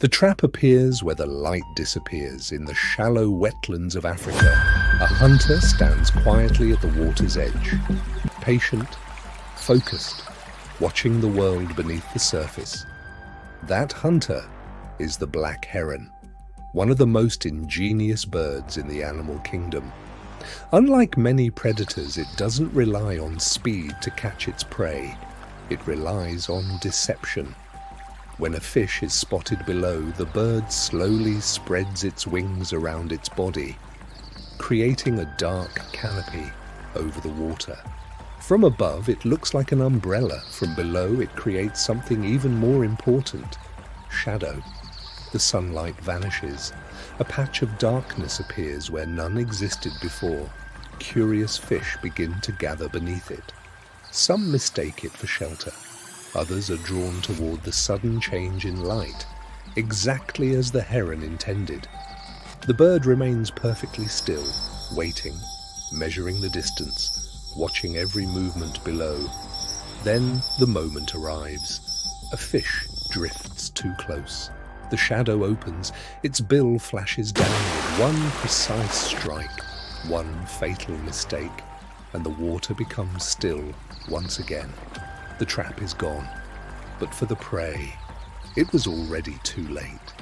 The trap appears where the light disappears in the shallow wetlands of Africa. A hunter stands quietly at the water's edge, patient, focused, watching the world beneath the surface. That hunter is the black heron, one of the most ingenious birds in the animal kingdom. Unlike many predators, it doesn't rely on speed to catch its prey. It relies on deception. When a fish is spotted below, the bird slowly spreads its wings around its body, creating a dark canopy over the water. From above, it looks like an umbrella. From below, it creates something even more important: shadow. The sunlight vanishes. A patch of darkness appears where none existed before. Curious fish begin to gather beneath it. Some mistake it for shelter. Others are drawn toward the sudden change in light, exactly as the heron intended. The bird remains perfectly still, waiting, measuring the distance, watching every movement below. Then the moment arrives. A fish drifts too close. The shadow opens, its bill flashes downward. One precise strike, one fatal mistake, and the water becomes still once again. The trap is gone, but for the prey, it was already too late.